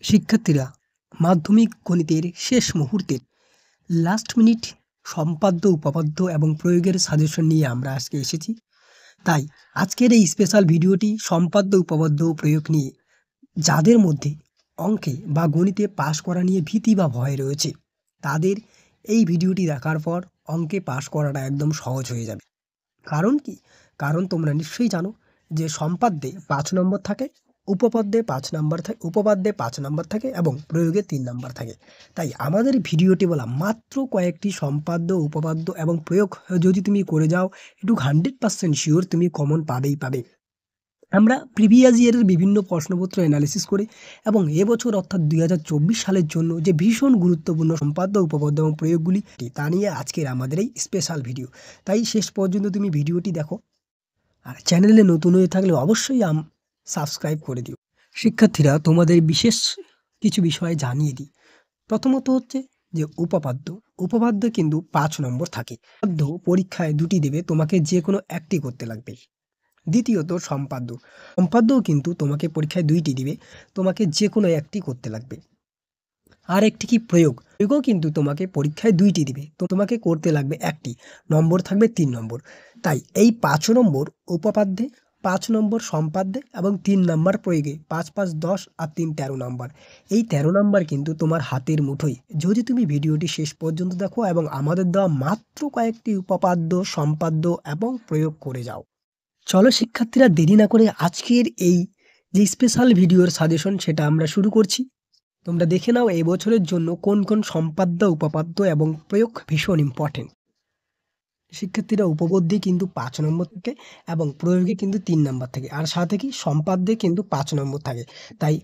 শিক্ষার্থীরা মাধ্যমিক গণিতের শেষ মুহূর্তের লাস্ট মিনিট সম্পাদ্য উপপাদ্য এবং প্রয়োগের সাজেশন নিয়ে আমরা আজকে এসেছি। তাই আজকের এই স্পেশাল ভিডিওটি সম্পাদ্য উপপাদ্য ও প্রয়োগ নিয়ে যাদের মধ্যে অঙ্কে বা গণিতে পাশ করা নিয়ে ভীতি বা ভয় রয়েছে তাদের এই ভিডিওটি দেখার পর অঙ্কে পাশ করাটা একদম সহজ হয়ে যাবে। কারণ কি? কারণ তোমরা নিশ্চয়ই জানো যে সম্পাদ্যে ৫ নম্বর থাকে, উপপাদ্যে ৫ নম্বর থাকে এবং প্রয়োগে ৩ নম্বর থাকে। তাই আমাদের ভিডিওটি বলা মাত্র কয়েকটি সম্পাদ্য, উপপাদ্য এবং প্রয়োগ যদি তুমি করে যাও একটু 100% শিওর তুমি কমন পাবেই পাবে। আমরা প্রিভিয়াস ইয়ারের বিভিন্ন প্রশ্নপত্র অ্যানালিসিস করে এবং এবছর অর্থাৎ ২০২৪ সালের জন্য যে ভীষণ গুরুত্বপূর্ণ সম্পাদ্য, উপপাদ্য এবং প্রয়োগগুলি তা নিয়ে আজকের আমাদের এই স্পেশাল ভিডিও। তাই শেষ পর্যন্ত তুমি ভিডিওটি দেখো। আর চ্যানেলে নতুন হয়ে থাকলে অবশ্যই সাবস্ক্রাইব করে দিও। শিক্ষার্থীরা তোমাদের বিশেষ কিছু বিষয় জানিয়ে দিই। প্রথমত হচ্ছে যে উপপাদ্য। উপপাদ্য কিন্তু ৫ নম্বর থাকে। উপপাদ্য পরীক্ষায় ২টি দেবে, তোমাকে যে কোনো একটি করতে লাগবে। দ্বিতীয়ত সম্পাদ্য। সম্পাদ্যও কিন্তু তোমাকে পরীক্ষায় ২টি দিবে, তোমাকে যে কোনো একটি করতে লাগবে। আর একটি কি প্রয়োগ। প্রয়োগও কিন্তু তোমাকে পরীক্ষায় ২টি দিবে, তো তোমাকে করতে লাগবে একটি, নম্বর থাকবে ৩ নম্বর। তাই এই ৫ নম্বর উপপাদ্যে, ৫ নম্বর সম্পাদ্যে এবং ৩ নম্বর প্রয়োগে, ৫, ৫, ১০ আর ৩, ১৩ নম্বর। এই ১৩ নম্বর কিন্তু তোমার হাতের মুঠোয় যদি তুমি ভিডিওটি শেষ পর্যন্ত দেখো এবং আমাদের দেওয়া মাত্র কয়েকটি উপপাদ্য, সম্পাদ্য এবং প্রয়োগ করে যাও। চলো শিক্ষার্থীরা দেরি না করে আজকের এই যে স্পেশাল ভিডিওর সাজেশন সেটা আমরা শুরু করছি। তোমরা দেখে নাও এই বছরের জন্য কোন কোন সম্পাদ্য, উপপাদ্য এবং প্রয়োগ ভীষণ ইম্পর্টেন্ট। শিক্ষার্থীরা উপপাদ্যে কিন্তু ৫ নম্বর থাকে এবং প্রয়োগে কিন্তু ৩ নম্বর থাকে, আর সাথে কি সম্পাদ্যে কিন্তু ৫ নম্বর থাকে। তাই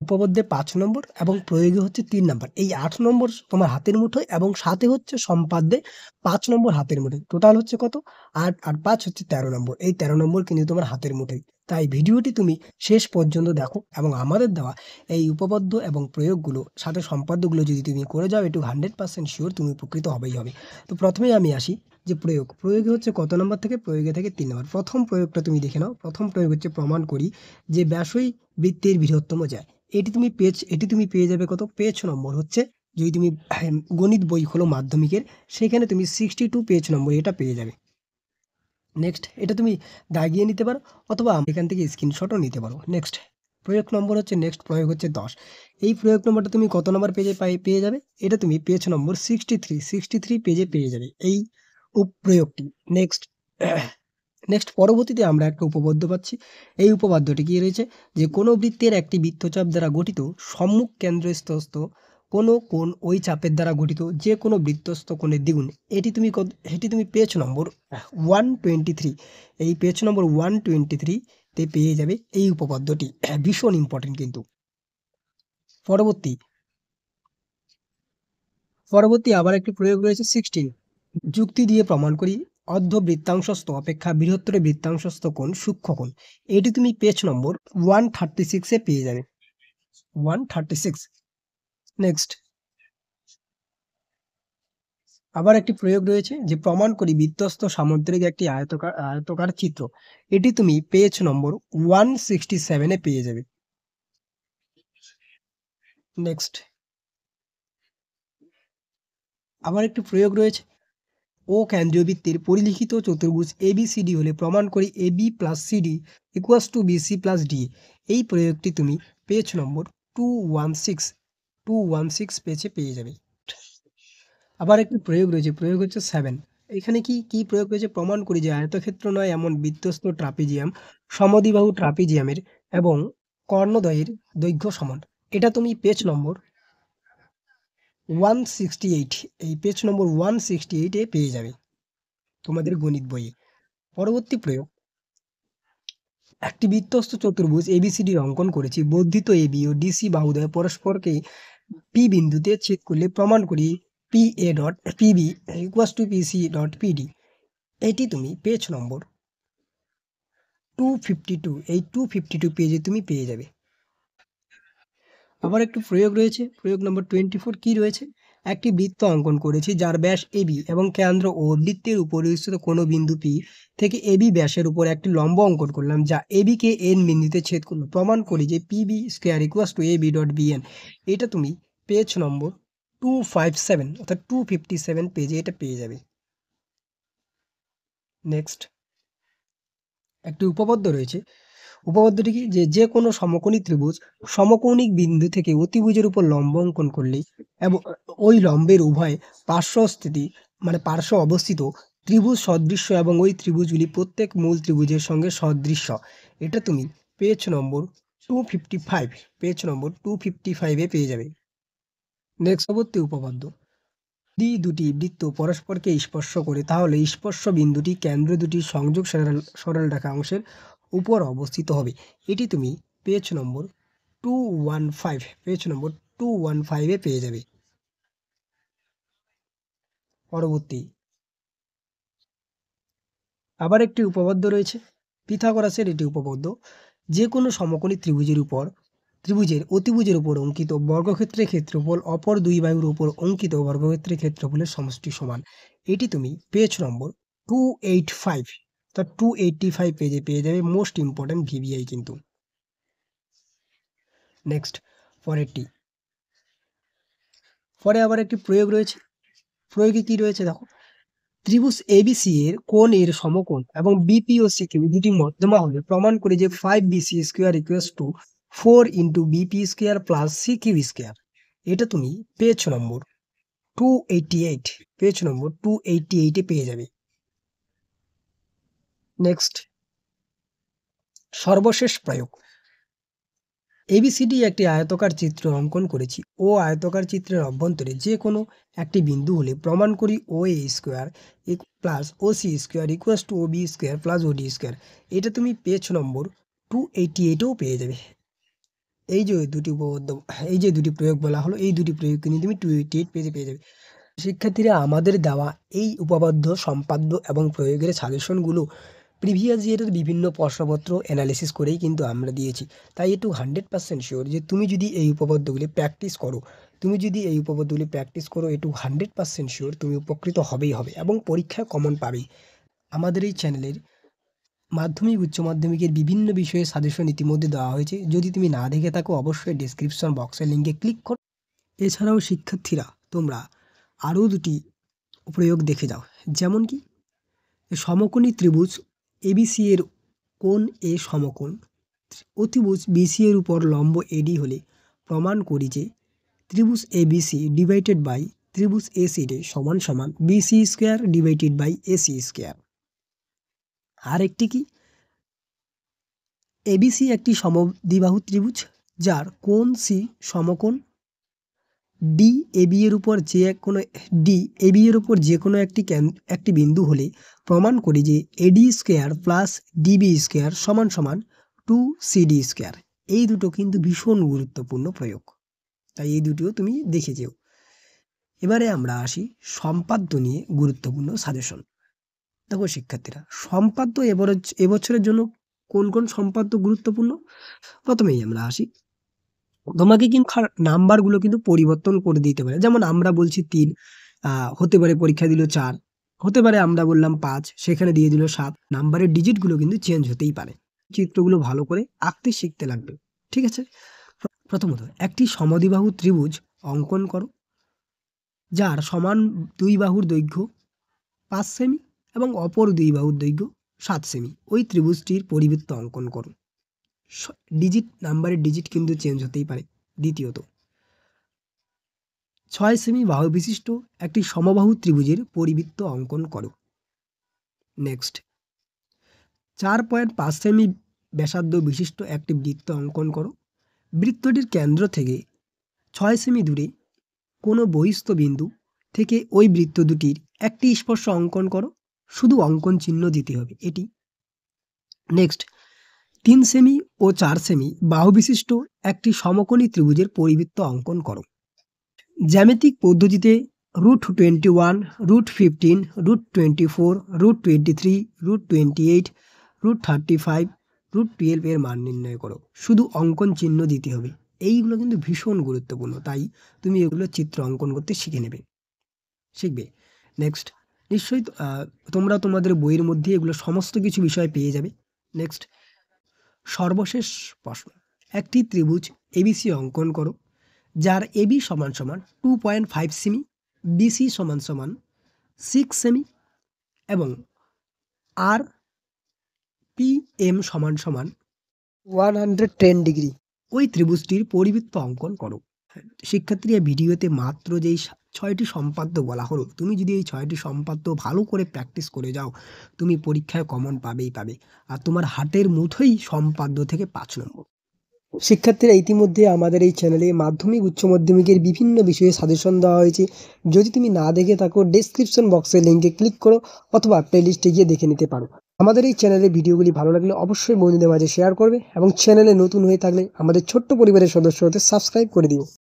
উপপাদ্যে ৫ নম্বর এবং প্রয়োগে হচ্ছে ৩ নম্বর। এই ৮ নম্বর তোমার হাতের মুঠোয় এবং সাথে হচ্ছে সম্পাদ্যে ৫ নম্বর হাতের মুঠোয়। টোটাল হচ্ছে কত? ৮ আর ৫ হচ্ছে ১৩ নম্বর। এই ১৩ নম্বর কিন্তু তোমার হাতের মুঠোয়। তাই ভিডিওটি তুমি শেষ পর্যন্ত দেখো এবং আমাদের দেওয়া এই উপপাদ্য এবং প্রয়োগগুলো সাথে সম্পাদ্যগুলো যদি তুমি করে যাও একটু 100% শিওর তুমি উপকৃত হবেই হবে। তো প্রথমেই আমি আসি যে প্রয়োগ। প্রয়োগে হচ্ছে কত নম্বর থেকে? প্রয়োগে থেকে ৩ নম্বর। প্রথম প্রয়োগটা তুমি দেখে নাও। প্রথম প্রয়োগ হচ্ছে প্রমাণ করি যে ব্যাসই বৃত্তের বৃহত্তম জ্যা। এটি তুমি পেয়ে যাবে কত? পেজ নম্বর হচ্ছে, যদি তুমি গণিত বই খোলো মাধ্যমিকের, সেখানে তুমি 62 পেজ নম্বর এটা পেয়ে যাবে। নেক্সট, এটা তুমি দাগিয়ে নিতে পারো অথবা এখান থেকে স্ক্রিনশটও নিতে পারো। নেক্সট প্রয়োগ নম্বর হচ্ছে, নেক্সট প্রয়োগ হচ্ছে 10। এই প্রয়োগ নম্বরটা তুমি কত নম্বর পেজে পেয়ে যাবে? এটা তুমি পেজ নম্বর 63 পেজে পেয়ে যাবে এই প্রয়োগটি। নেক্সট নেক্সট পরবর্তীতে আমরা একটা উপপাদ্য পাচ্ছি। এই উপপাদ্যটি কি রয়েছে? যে কোনো বৃত্তের একটি বৃত্তচাপ দ্বারা গঠিত সম্মুখ কেন্দ্রস্থ কোনো কোণ ওই চাপের দ্বারা গঠিত যে কোনো বৃত্তস্থ কোণের দ্বিগুণ। এটি তুমি পেজ নম্বর 123, এই পেজ নম্বর 123 তে পেয়ে যাবে এই উপপাদ্যটি। ভীষণ ইম্পর্টেন্ট কিন্তু। পরবর্তী আবার একটি প্রয়োগ রয়েছে 16। যুক্তি দিয়ে প্রমাণ করি অর্ধ বৃত্তাংশস্থ অপেক্ষা বৃহত্তর বৃত্তাংশস্থ কোণ সূক্ষ্ম কোণ। এটি তুমি পেজ নম্বর 136 এ পেয়ে যাবে। 136। নেক্সট আবার একটি প্রয়োগ রয়েছে যে প্রমাণ করি বৃত্তস্থ সামুদ্রিক একটি আয়তকার চিত্র। এটি তুমি পেজ নম্বর 167 এ পেয়ে যাবে। নেক্সট আবার একটি প্রয়োগ রয়েছে, ও কেন্দ্রীয় বৃত্তের পরিলিখিত চতুর্ভুজ ABCD হলে প্রমাণ করি AB plus CD equals to BC plus DA। এই প্রয়োগটি তুমি পেজ নম্বর 216 পেজে পেয়ে যাবে। আবার একটি প্রয়োগ রয়েছে, প্রয়োগ হচ্ছে 7। এখানে কি প্রয়োগ রয়েছে? প্রমাণ করি যে আয়তক্ষেত্র নয় এমন বৃত্তস্থ ট্রাপিজিয়াম সমদ্বিবাহু ট্রাপিজিয়ামের এবং কর্ণদ্বয়ের দৈর্ঘ্য সমান। এটা তুমি পেজ নম্বর 168, এই পেজ নম্বর 168 এ পেয়ে যাবে তোমাদের গণিত বইয়ে। পরবর্তী প্রয়োগ, একটি বৃত্তস্থ চতুর্ভুজ ABCD অঙ্কন করেছি। বর্ধিত AB ও DC বাহুদ্বয় পরস্পরকে P বিন্দুতে ছেদ করলে প্রমাণ করি PA dot PB equals to PC dot PD। এটি তুমি পেজ নম্বর 252, এই 252 পেজে তুমি পেয়ে যাবে। আবার একটি প্রয়োগ রয়েছে, প্রয়োগ নম্বর 24 কি রয়েছে? একটি বৃত্ত অঙ্কন করেছি যার ব্যাস AB এবং কেন্দ্র ও বৃত্তের উপর স্থিত কোনো বিন্দু P থেকে AB ব্যাসের উপর একটি লম্ব অঙ্কন করলাম যা AB কে N বিন্দুতে ছেদ করলো। প্রমাণ করি যে PB square equals to AB dot BN। এটা তুমি পেজ নম্বর 257 অর্থাৎ 257 পেজে এটা পেয়ে যাবে। নেক্সট একটি উপপাদ্য রয়েছে, উপপাদ্যটি কি? যে কোনো সমকোণী ত্রিভুজ সমকৌণিক বিন্দু থেকে অতিভুজের উপর লম্ব অঙ্কন করলেই এবং ওই লম্বের উভয় পার্শ্বস্থিতি পার্শ্ব অবস্থিত ত্রিভুজ সদৃশ্য এবং ওই ত্রিভুজগুলি প্রত্যেক মূল ত্রিভুজের সঙ্গে সদৃশ্য। এটা তুমি পেজ নম্বর 255 পেজ নম্বর 255-এ পেয়ে যাবে। নেক্সট পরবর্তী উপপাদ্য, যদি দুটি বৃত্ত পরস্পরকে স্পর্শ করে তাহলে স্পর্শ বিন্দুটি কেন্দ্র দুটি সংযোগ সরলরেখা অংশের উপর অবস্থিত হবে। এটি তুমি পেজ নম্বর 215 পেয়ে যাবে। পরবর্তী আবার একটি উপপাদ্য রয়েছে, পিথাগোরাসের এটি উপপাদ্য। যে কোনো সমকোণী ত্রিভুজের অতিভুজের উপর অঙ্কিত বর্গক্ষেত্রের ক্ষেত্রফল অপর দুই বাহুর উপর অঙ্কিত বর্গক্ষেত্রের ক্ষেত্রফলের সমষ্টি সমান। এটি তুমি পেজ নম্বর 285 পেজে পেয়ে যাবে। মোস্ট ইম্পর্টেন্ট ভিভিআই কিন্তু। নেক্সট পরে আবার একটি প্রয়োগ রয়েছে, প্রয়োগে কি রয়েছে দেখো, ত্রিভুজ ABC এর কোণ এর সমকোণ এবং BP ও CQ দুটি মধ্যমা হলে প্রমাণ করে যে 5BC square equals to 4 into BP square plus CQ square. এটা তুমি পেজ নম্বর 288 পেয়ে যাবে। নেক্সট সর্বশেষ প্রয়োগ, ABCD একটি আয়তকার চিত্র অঙ্কন করেছি। ও আয়তকার চিত্রের অভ্যন্তরে যে কোনো একটি বিন্দু হলে প্রমাণ করি OA square plus OC square equals to OB square plus OD square. এটা তুমি পেজ নম্বর 288-এও পেয়ে যাবে। এই যে দুটি প্রয়োগ বলা হলো, এই দুটি প্রয়োগ কিন্তু তুমি 288 পেজে পেয়ে যাবে। শিক্ষার্থীরা, আমাদের দেওয়া এই উপপাদ্য, সম্পাদ্য এবং প্রয়োগের সাজেশনগুলো প্রিভিয়াস ইয়ারের বিভিন্ন প্রশ্নপত্র অ্যানালিসিস করেই কিন্তু আমরা দিয়েছি। তাই একটু 100% শিওর যে তুমি যদি এই উপপাদ্যগুলি প্র্যাকটিস করো, একটু 100% শিওর তুমি উপকৃত হবেই হবে এবং পরীক্ষায় কমন পাবেই। আমাদের এই চ্যানেলের মাধ্যমিক উচ্চ মাধ্যমিকের বিভিন্ন বিষয়ে সাজেশন ইতিমধ্যে দেওয়া হয়েছে। যদি তুমি না দেখে থাকো অবশ্যই ডেসক্রিপশন বক্সের লিঙ্কে ক্লিক করো। এছাড়াও শিক্ষার্থীরা, তোমরা আরও দুটি প্রয়োগ দেখে যাও, যেমন কি সমকোণী ত্রিভুজ ABC এর কোণ A সমকোণ অতিভুজ BC এর উপর লম্ব AD হলে প্রমাণ করি যে ত্রিভুজ ABC ডিভাইডেড বাই ত্রিভুজ ACD সমান সমান BC square divided by AC square. আর একটি কি, ABC একটি সমদ্বিবাহু ত্রিভুজ যার কোণ C সমকোণ DAB এর উপর যে কোনো একটি বিন্দু হলে প্রমাণ করি যে AD square plus DB square সমান সমান 2CD স্কয়ার। এই দুটো কিন্তু ভীষণ গুরুত্বপূর্ণ প্রয়োগ, তাই এই দুটিও তুমি দেখে যেও। এবারে আমরা আসি সম্পাদ্য নিয়ে গুরুত্বপূর্ণ সাজেশন। দেখো শিক্ষার্থীরা, সম্পাদ্য এবছরের জন্য কোন কোন সম্পাদ্য গুরুত্বপূর্ণ, প্রথমেই আমরা আসি। তোমাকে কিন্তু নাম্বারগুলো কিন্তু পরিবর্তন করে দিতে পারে। যেমন আমরা বলছি 3, হতে পারে পরীক্ষা দিল 4, হতে পারে আমরা বললাম 5, সেখানে দিয়ে দিল 7। নাম্বারের ডিজিটগুলো কিন্তু চেঞ্জ হতেই পারে। চিত্রগুলো ভালো করে আঁকতে শিখতে লাগবে, ঠিক আছে? প্রথমত একটি সমদ্বিবাহু ত্রিভুজ অঙ্কন করো যার সমান দুই বাহুর দৈর্ঘ্য 5 সেমি এবং অপর দুই বাহুর দৈর্ঘ্য 7 সেমি। ওই ত্রিভুজটির পরিবৃত্ত অঙ্কন করো। নাম্বারের ডিজিট কিন্তু চেঞ্জ হতেই পারে। দ্বিতীয়ত 6 সেমি বাহু বিশিষ্ট একটি সমবাহু ত্রিভুজের পরিবৃত্ত অঙ্কন করো। নেক্সট 4.5 সেমি ব্যাসার্ধ বিশিষ্ট একটি বৃত্ত অঙ্কন করো। বৃত্তটির কেন্দ্র থেকে 6 সেমি দূরে কোনো বহিস্থ বিন্দু থেকে ওই বৃত্ত দুটির একটি স্পর্শ অঙ্কন করো। শুধু অঙ্কন চিহ্ন দিতে হবে এটি। নেক্সট 3 সেমি ও 4 সেমি বাহু বিশিষ্ট একটি সমকোণী ত্রিভুজের পরিবৃত্ত অঙ্কন করো। জ্যামিতিক পদ্ধতিতে √21, √15, √24, √23, √28, √35, √12 এর মান নির্ণয় করো। শুধু অঙ্কন চিহ্ন দিতে হবে। এইগুলো কিন্তু ভীষণ গুরুত্বপূর্ণ, তাই তুমি এগুলো চিত্র অঙ্কন করতে শিখবে। নেক্সট, নিশ্চয়ই তোমরা তোমাদের বইয়ের মধ্যে এগুলো সমস্ত কিছু বিষয় পেয়ে যাবে। নেক্সট, সর্বশেষ প্রশ্ন, একটি ত্রিভুজ এবিসি অঙ্কন করো যার এবি সমান সমান 2.5 সেমি, বিসি সমান সমান 6 সেমি এবং আর পিএম সমান সমান 110 ডিগ্রি। ওই ত্রিভুজটির পরিবৃত্ত অঙ্কন করো। শিক্ষার্থীরা, ভিডিওতে মাত্র যেই 6টি সম্পাদ্য বলা হলো, তুমি যদি এই 6টি সম্পাদ্য ভালো করে প্র্যাকটিস করে যাও, তুমি পরীক্ষায় কমন পাবে। আর তোমার হাতের মুঠোই সম্পাদ্য থেকে 5 নম্বর। শিক্ষার্থীরা, ইতিমধ্যে আমাদের এই চ্যানেলে মাধ্যমিক উচ্চ মাধ্যমিকের বিভিন্ন বিষয়ে সাজেশন দেওয়া হয়েছে। যদি তুমি না দেখে থাকো, ডেসক্রিপশন বক্সের লিঙ্কে ক্লিক করো অথবা প্লেলিস্টে গিয়ে দেখে নিতে পারো। আমাদের এই চ্যানেলের ভিডিওগুলি ভালো লাগলে অবশ্যই বন্ধুদের মাঝে শেয়ার করবে এবং চ্যানেলে নতুন হয়ে থাকলে আমাদের ছোট্ট পরিবারের সদস্য হতে সাবস্ক্রাইব করে দিও।